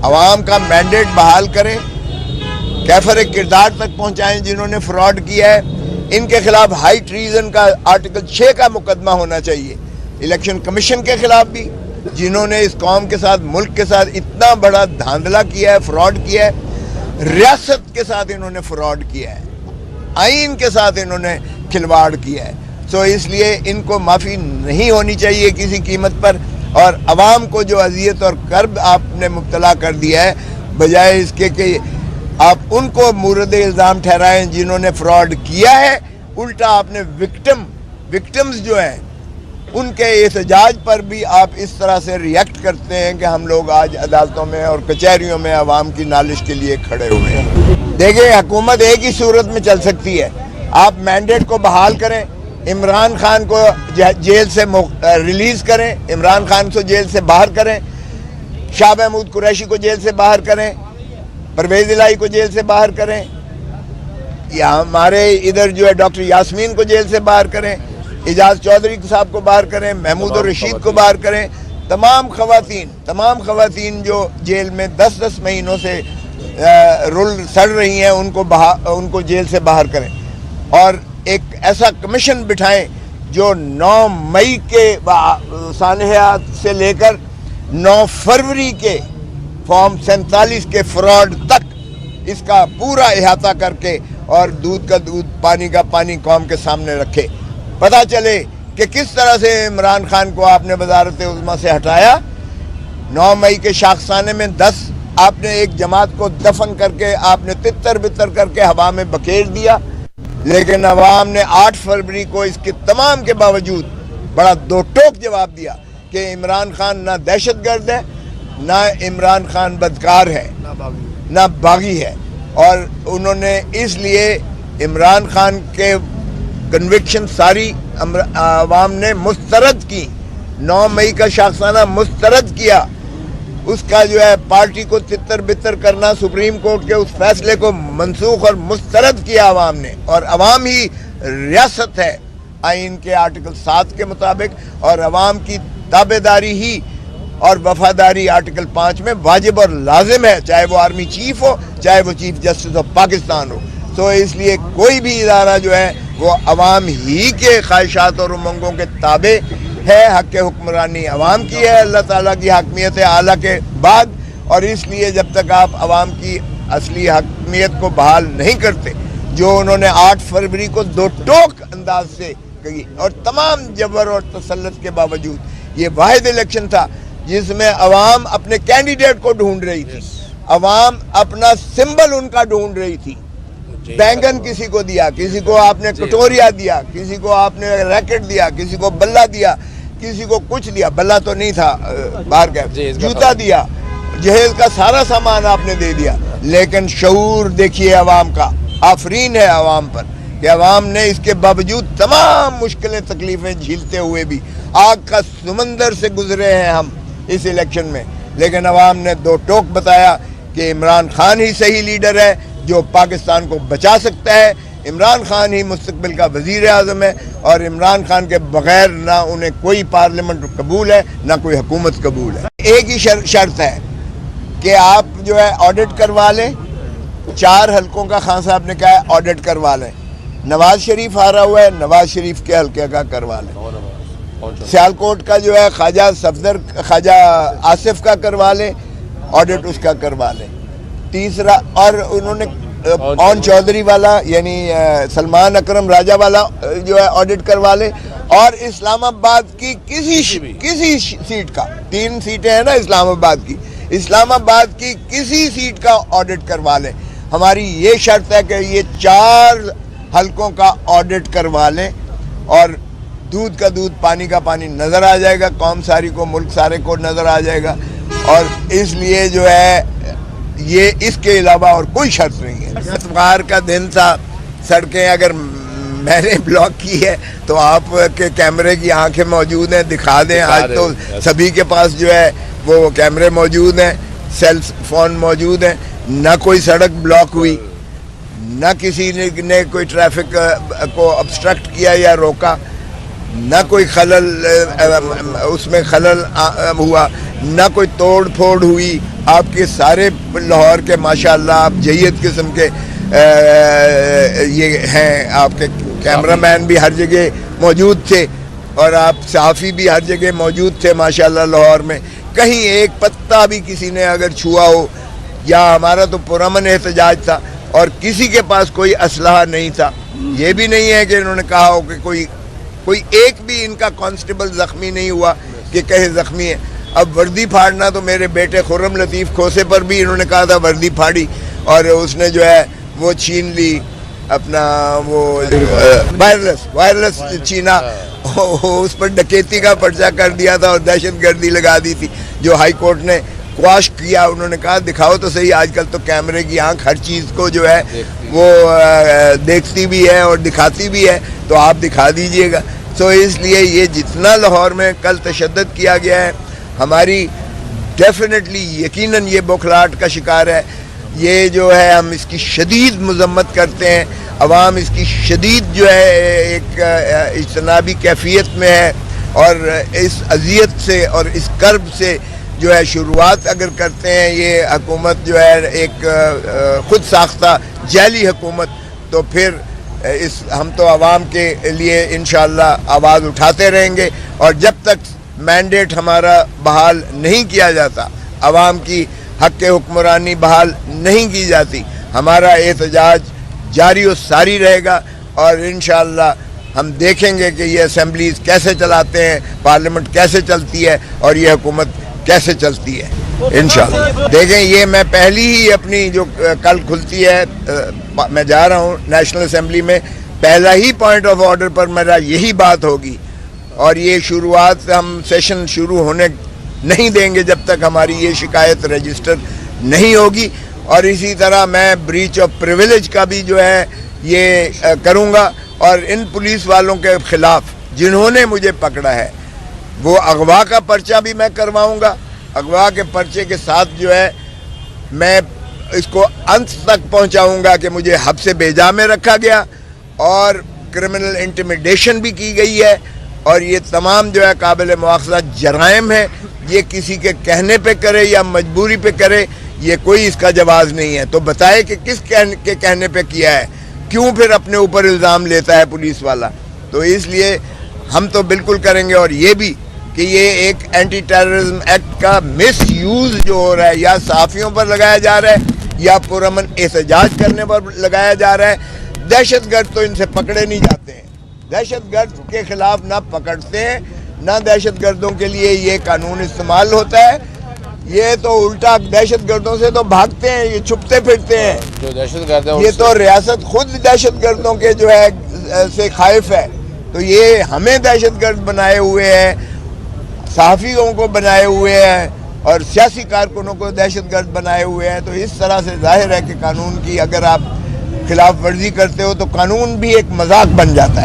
عوام کا مینڈیٹ بحال کریں، کیفر کردار تک پہنچائیں جنہوں نے فراڈ کیا ہے، ان کے خلاف ہائی ٹریزن کا آرٹیکل 6 کا مقدمہ ہونا چاہیے، الیکشن کمیشن کے خلاف بھی جنہوں نے اس قوم کے ساتھ ملک کے ساتھ اتنا بڑا دھاندلا کیا ہے، فراڈ کیا ہے، ریاست کے ساتھ انہوں نے فراڈ کیا ہے، آئین کے ساتھ انہوں نے کھلواڑ کیا ہے، اس لیے ان کو معافی نہیں ہونی چاہیے کسی قیمت پر، اور عوام کو جو اذیت اور کرب آپ نے مبتلا کر دیا ہے، بجائے اس کے کہ آپ ان کو مورد الزام ٹھہرائیں جنہوں نے فراڈ کیا ہے، الٹا آپ نے وکٹمز جو ہیں ان کے احتجاج پر بھی آپ اس طرح سے ریئیکٹ کرتے ہیں کہ ہم لوگ آج عدالتوں میں اور کچہریوں میں عوام کی نالش کے لیے کھڑے ہوئے ہیں۔ دیکھیں، حکومت ایک ہی صورت میں چل سکتی ہے، آپ مینڈیٹ کو بحال کریں، عمران خان کو جیل سے ریلیز کریں، عمران خان کو جیل سے باہر کریں، شاہ محمود قریشی کو جیل سے باہر کریں، پرویز الہی کو جیل سے باہر کریں، یا ہمارے ادھر جو ہے ڈاکٹر یاسمین کو جیل سے باہر کریں، اعجاز چودھری صاحب کو باہر کریں، محمود الرشید کو باہر کریں، تمام خواتین جو جیل میں 10 مہینوں سے رول سڑ رہی ہیں ان کو جیل سے باہر کریں، اور ایک ایسا کمیشن بٹھائیں جو 9 مئی کے سانحات سے لے کر 9 فروری کے فارم 47 کے فراڈ تک اس کا پورا احاطہ کر کے اور دودھ کا دودھ پانی کا پانی قوم کے سامنے رکھے، پتہ چلے کہ کس طرح سے عمران خان کو آپ نے وزارت عظمیٰ سے ہٹایا۔ 9 مئی کے شاخسانے میں 10 آپ نے ایک جماعت کو دفن کر کے آپ نے تتر بتر کر کے ہوا میں بکھیر دیا، لیکن عوام نے 8 فروری کو اس کے تمام کے باوجود بڑا دو ٹوک جواب دیا کہ عمران خان نہ دہشت گرد ہے، نہ عمران خان بدکار ہے، نہ باغی ہے، اور انہوں نے اس لیے عمران خان کے کنوکشن ساری عوام نے مسترد کی، 9 مئی کا شاخسانہ مسترد کیا، اس کا جو ہے پارٹی کو تتر بتر کرنا، سپریم کورٹ کے اس فیصلے کو منسوخ اور مسترد کیا عوام نے، اور عوام ہی ریاست ہے آئین کے آرٹیکل 7 کے مطابق، اور عوام کی تابعداری ہی اور وفاداری آرٹیکل 5 میں واجب اور لازم ہے، چاہے وہ آرمی چیف ہو، چاہے وہ چیف جسٹس آف پاکستان ہو۔ اس لیے کوئی بھی ادارہ جو ہے وہ عوام ہی کے خواہشات اور امنگوں کے تابع ہے، حق حکمرانی عوام کی ہے، اللہ تعالیٰ کی حاکمیت اعلیٰ کے بعد، اور اس لیے جب تک آپ عوام کی اصلی حاکمیت کو بحال نہیں کرتے، جو انہوں نے 8 فروری کو دو ٹوک انداز سے کی، اور تمام جبر اور تسلط کے باوجود یہ واحد الیکشن تھا جس میں عوام اپنے کینڈیڈیٹ کو ڈھونڈ رہی تھی، عوام اپنا سمبل ان کا ڈھونڈ رہی تھی، بینگن کسی کو دیا، کسی کو آپ نے کٹوریا دیا، کسی کو آپ نے ریکٹ دیا، کسی کو بلہ دیا، کسی کو کچھ دیا، بلہ تو نہیں تھا باہر کا، جوتا دیا، جہیز کا سارا سامان آپ نے دے دیا، لیکن شعور دیکھیے عوام کا، آفرین ہے عوام پر کہ عوام نے اس کے باوجود تمام مشکلیں تکلیفیں جھیلتے ہوئے بھی آگ کا سمندر سے گزرے ہیں ہم اس الیکشن میں، لیکن عوام نے دو ٹوک بتایا کہ عمران خان ہی صحیح لیڈر ہے جو پاکستان کو بچا سکتا ہے، عمران خان ہی مستقبل کا وزیر اعظم ہے، اور عمران خان کے بغیر نہ انہیں کوئی پارلیمنٹ قبول ہے نہ کوئی حکومت قبول ہے۔ ایک ہی شرط ہے کہ آپ جو ہے آڈٹ کروا لیں، 4 حلقوں کا خان صاحب نے کہا ہے آڈٹ کروا لیں، نواز شریف ہارا ہوا ہے، نواز شریف کے حلقے کا کروا لیں، سیالکوٹ کا جو ہے خواجہ آصف کا کروا لیں، آڈٹ اس کا کروا لیں، تیسرا، اور انہوں نے اون چودھری والا یعنی سلمان اکرم راجہ والا جو ہے آڈٹ کروا لیں، اور اسلام آباد کی کسی سیٹ کا، 3 سیٹیں ہیں نا اسلام آباد کی، اسلام آباد کی کسی سیٹ کا آڈٹ کروا لیں۔ ہماری یہ شرط ہے کہ یہ 4 حلقوں کا آڈٹ کروا لیں، اور دودھ کا دودھ پانی کا پانی نظر آ جائے گا، قوم ساری کو، ملک سارے کو نظر آ جائے گا، اور اس لیے جو ہے یہ اس کے علاوہ اور کوئی شرط نہیں ہے۔ اتوار کا دن تھا، سڑکیں اگر میں نے بلاک کی ہے تو آپ کے کیمرے کی آنکھیں موجود ہیں، دکھا دیں، آج تو سبھی کے پاس جو ہے وہ کیمرے موجود ہیں، سیل فون موجود ہیں، نہ کوئی سڑک بلاک ہوئی، نہ کسی نے کوئی ٹریفک کو obstruct کیا یا روکا، نہ کوئی خلل اس میں خلل ہوا، نہ کوئی توڑ پھوڑ ہوئی. آپ کے سارے لاہور کے ماشاءاللہ آپ جید قسم کے یہ ہیں, آپ کے کیمرہ مین بھی ہر جگہ موجود تھے اور آپ صحافی بھی ہر جگہ موجود تھے ماشاءاللہ لاہور میں. کہیں ایک پتا بھی کسی نے اگر چھوا ہو, یا ہمارا تو پرامن احتجاج تھا اور کسی کے پاس کوئی اسلحہ نہیں تھا. یہ بھی نہیں ہے کہ انہوں نے کہا ہو کہ کوئی ایک بھی ان کا کانسٹیبل زخمی نہیں ہوا کہ کہیں زخمی ہے. اب وردی پھاڑنا تو میرے بیٹے خرم لطیف کھوسے پر بھی انہوں نے کہا تھا وردی پھاڑی, اور اس نے جو ہے وہ چھین لی اپنا وہ وائرلیس چھینا, اس پر ڈکیتی کا پرچہ کر دیا تھا اور دہشت گردی لگا دی تھی, جو ہائی کورٹ نے قواش کیا. انہوں نے کہا دکھاؤ تو صحیح, آج کل تو کیمرے کی آنکھ ہر چیز کو جو ہے وہ دیکھتی بھی ہے اور دکھاتی بھی ہے, تو آپ دکھا دیجئے گا. سو اس لیے یہ جتنا لاہور میں کل تشدد کیا گیا ہے, ہماری ڈیفینیٹلی یقیناً یہ بوکھلاہٹ کا شکار ہے. یہ جو ہے ہم اس کی شدید مذمت کرتے ہیں. عوام اس کی شدید جو ہے ایک اجتنابی کیفیت میں ہے, اور اس اذیت سے اور اس کرب سے جو ہے شروعات اگر کرتے ہیں یہ حکومت جو ہے ایک خود ساختہ جعلی حکومت, تو پھر ہم تو عوام کے لیے انشاءاللہ آواز اٹھاتے رہیں گے. اور جب تک مینڈیٹ ہمارا بحال نہیں کیا جاتا, عوام کی حق حکمرانی بحال نہیں کی جاتی, ہمارا احتجاج جاری و ساری رہے گا. اور انشاءاللہ ہم دیکھیں گے کہ یہ اسمبلیز کیسے چلاتے ہیں, پارلیمنٹ کیسے چلتی ہے, اور یہ حکومت کیسے چلتی ہے انشاءاللہ. دیکھیں یہ میں پہلی ہی اپنی جو کل کھلتی ہے, میں جا رہا ہوں نیشنل اسمبلی میں, پہلا ہی پوائنٹ آف آرڈر پر میرا یہی بات ہوگی, اور یہ شروعات ہم سیشن شروع ہونے نہیں دیں گے جب تک ہماری یہ شکایت رجسٹر نہیں ہوگی. اور اسی طرح میں بریچ آف پریویلیج کا بھی جو ہے یہ کروں گا, اور ان پولیس والوں کے خلاف جنہوں نے مجھے پکڑا ہے وہ اغوا کا پرچہ بھی میں کرواؤں گا. اغوا کے پرچے کے ساتھ جو ہے میں اس کو انت تک پہنچاؤں گا کہ مجھے حبس بیجا میں رکھا گیا اور کرمنل انٹیمیڈیشن بھی کی گئی ہے, اور یہ تمام جو ہے قابل مواخذہ جرائم ہے. یہ کسی کے کہنے پہ کرے یا مجبوری پہ کرے, یہ کوئی اس کا جواز نہیں ہے. تو بتائے کہ کس کے کہنے پہ کیا ہے, کیوں پھر اپنے اوپر الزام لیتا ہے پولیس والا. تو اس لیے ہم تو بالکل کریں گے. اور یہ بھی کہ یہ ایک اینٹی ٹیررزم ایکٹ کا مس یوز جو ہو رہا ہے, یا صحافیوں پر لگایا جا رہا ہے یا پرامن احتجاج کرنے پر لگایا جا رہا ہے. دہشت گرد تو ان سے پکڑے نہیں جاتے ہیں, دہشت گرد کے خلاف نہ پکڑتے ہیں, نہ دہشت گردوں کے لیے یہ قانون استعمال ہوتا ہے. یہ تو الٹا دہشت گردوں سے تو بھاگتے ہیں, یہ چھپتے پھرتے ہیں. جو دہشت گرد ہیں یہ تو ریاست خود دہشت گردوں کے جو ہے سے خائف ہے. تو یہ ہمیں دہشت گرد بنائے ہوئے ہیں, صحافیوں کو بنائے ہوئے ہیں, اور سیاسی کارکنوں کو دہشت گرد بنائے ہوئے ہیں. تو اس طرح سے ظاہر ہے کہ قانون کی اگر آپ خلاف ورزی کرتے ہو تو قانون بھی ایک مذاق بن جاتا ہے.